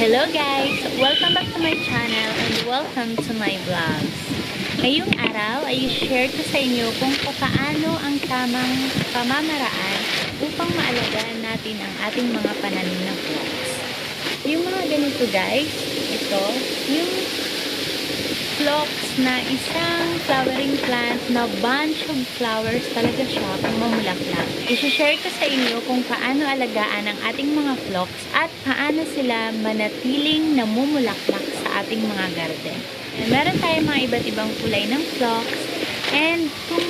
Hello guys! Welcome back to my channel and welcome to my vlogs. Ngayong araw ay share ko sa inyo kung paano ang tamang pamamaraan upang maalagaan natin ang ating mga pananim na phlox. Yung mga ganito guys, ito, yung phlox na isang flowering plant na bunch of flowers talaga siya kung mamulaklak. I-share ko sa inyo kung paano alagaan ang ating mga phlox at paano sila manatiling namumulaklak sa ating mga garden. Meron tayong mga iba't ibang kulay ng phlox and kung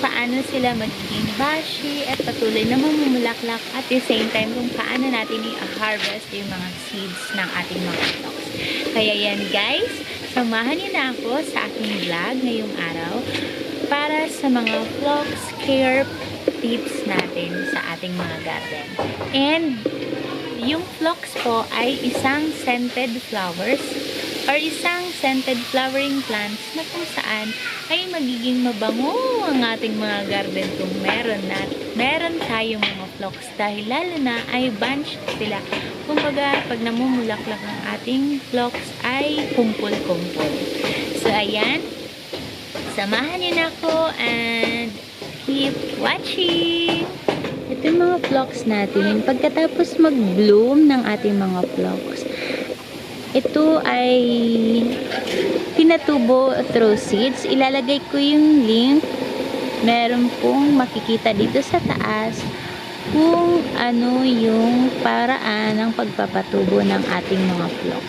paano sila magiging bushy at patuloy na mamumulaklak at the same time kung paano natin i-harvest yung mga seeds ng ating mga phlox. Kaya yan guys, samahan niyo na ako sa aking vlog ngayong araw para sa mga phlox care tips natin sa ating mga garden. And yung phlox po ay isang scented flowers or isang scented flowering plants na kung saan ay magiging mabango ang ating mga garden kung meron tayong mga phlox dahil lalo na ay bunch sila. Kumbaga, pag namumulaklak ang ating phlox ay kumpul-kumpul. So, ayan. Samahan niyo na ako and keep watching! Ito yung mga phlox natin. Pagkatapos mag-bloom ng ating mga phlox, ito ay pinatubo through seeds. Ilalagay ko yung link. Meron pong makikita dito sa taas kung ano yung paraan ng pagpapatubo ng ating mga phlox.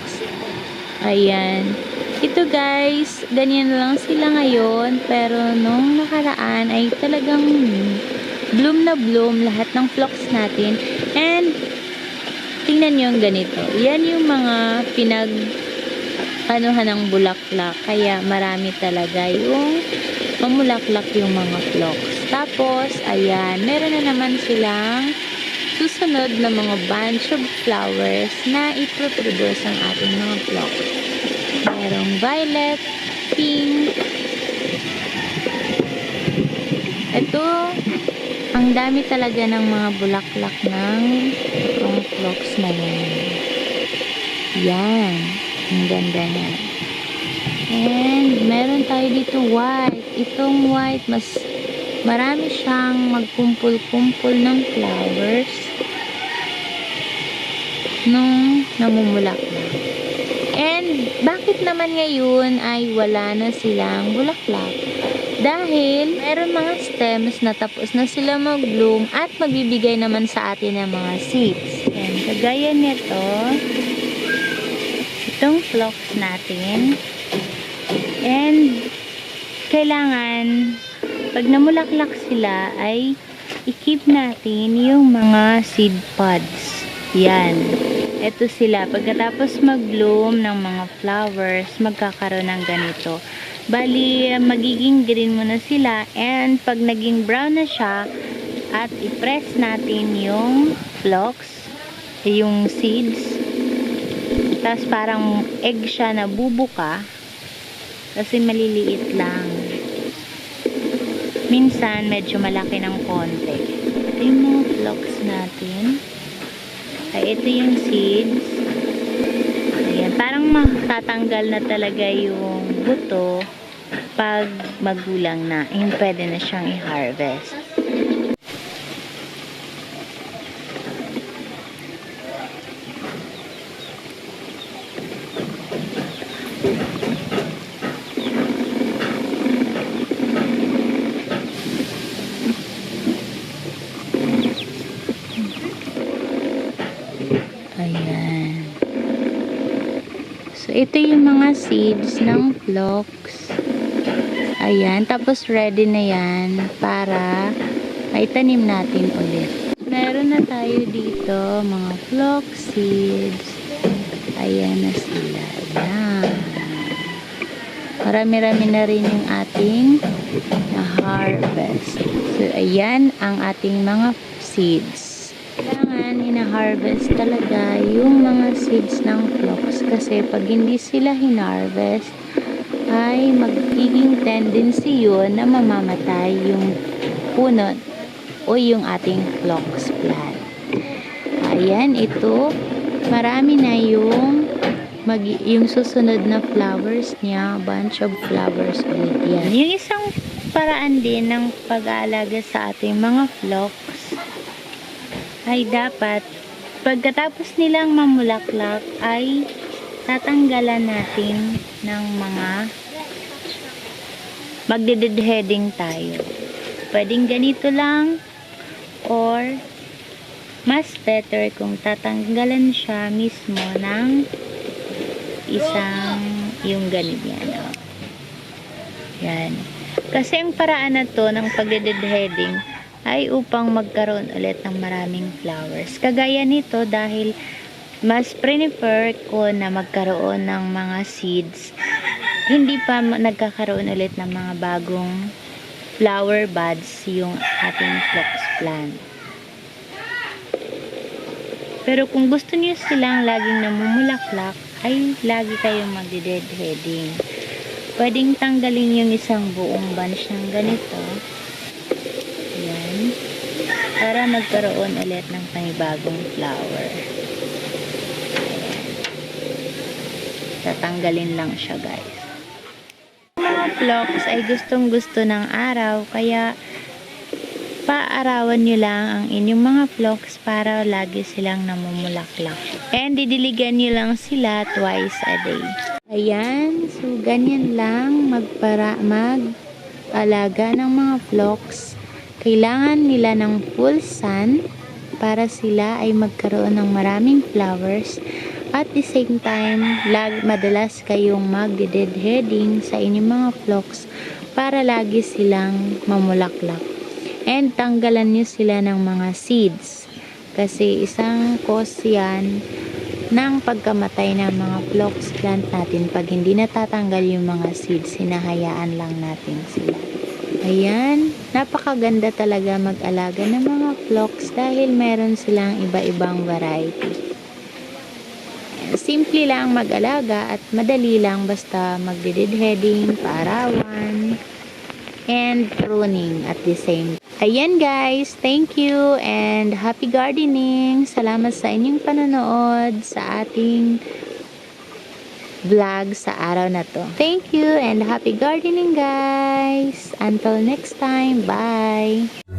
Ayan. Ito guys, ganyan lang sila ngayon, pero nung nakaraan ay talagang bloom na bloom lahat ng phlox natin. And tingnan nyo yung ganito. Yan yung mga anuhan ng bulaklak. Kaya marami talaga yung mamulaklak yung mga phlox. Tapos, ayan, meron na naman silang susunod na mga bunch of flowers na iproproduce ang ating mga phlox. Merong violet, pink. Ito, ang dami talaga ng mga bulaklak ng itong phlox na yan. Yan. Ang ganda na. And, meron tayo dito white. Itong white, mas marami siyang magkumpul-kumpul ng flowers nung namumulaklak. And, bakit naman ngayon ay wala na silang bulaklak? Dahil, meron mga stems na tapos na sila mag-bloom at magbibigay naman sa atin ng mga seeds. And, kagaya nito, itong phlox natin. And, kailangan pag namulaklak sila ay i-keep natin yung mga seed pods. Yan. Ito sila. Pagkatapos mag-bloom ng mga flowers, magkakaroon ng ganito. Bali, magiging green muna sila. And pag naging brown na siya, at i-press natin yung phlox, yung seeds. Tapos parang egg siya na bubuka. Kasi maliliit lang. Minsan, medyo malaki ng konti. Ito yung mga phlox natin. Ay, ito yung seeds. Ayan, parang matatanggal na talaga yung buto pag magulang na. Yung pwede na siyang i-harvest. Ayan. So, ito yung mga seeds ng phlox. Ayan. Tapos, ready na yan para maitanim natin ulit. Meron na tayo dito mga phlox seeds. Ayan na sila. Ayan. Marami-rami na rin yung ating na-harvest. So, ayan ang ating mga seeds. Kailangan ina-harvest talaga yung mga seeds ng phlox kasi pag hindi sila hinarvest ay magiging tendency yun na mamamatay yung puno o yung ating phlox plant. Ayan, ito marami na yung susunod na flowers niya, bunch of flowers ulit yan. Yung isang paraan din ng pag-aalaga sa ating mga phlox ay dapat pagkatapos nilang mamulaklak ay tatanggalan natin ng mga magde-deadheading tayo. Pwedeng ganito lang or mas better kung tatanggalan siya mismo ng isang yung ganyan. Oh. Yan. Kasi ang paraan na to ng pagde-deadheading ay upang magkaroon ulit ng maraming flowers. Kagaya nito dahil mas prefer ko na magkaroon ng mga seeds, hindi pa nagkakaroon ulit ng mga bagong flower buds yung ating phlox plant. Pero kung gusto niyo silang laging namumulaklak, ay lagi kayong magde-deadheading. Pwedeng tanggalin yung isang buong bunch ng ganito. Ayan. Para magkaroon ulit ng panibagong flower. Ayan. Tatanggalin lang siya, guys. Mga phlox ay gustong-gusto ng araw, kaya paarawan nyo lang ang inyong mga phlox para lagi silang namumulaklak. And didiligan nyo lang sila twice a day. Ayan, so ganyan lang mag-alaga ng mga phlox. Kailangan nila ng full sun para sila ay magkaroon ng maraming flowers. At the same time, madalas kayong mag-deadheading sa inyong mga phlox para lagi silang mamulaklak. And tanggalan nyo sila ng mga seeds. Kasi isang cause yan ng pagkamatay ng mga phlox plant natin. Pag hindi natatanggal yung mga seeds, hinahayaan lang natin sila. Ayan, napakaganda talaga mag-alaga ng mga phlox dahil meron silang iba-ibang variety. Simple lang mag-alaga at madali lang basta magde-deadheading, paarawan, and pruning at the same time. Ayan guys, thank you and happy gardening. Salamat sa inyong panonood sa ating vlog sa araw na to. Thank you and happy gardening guys. Until next time, bye!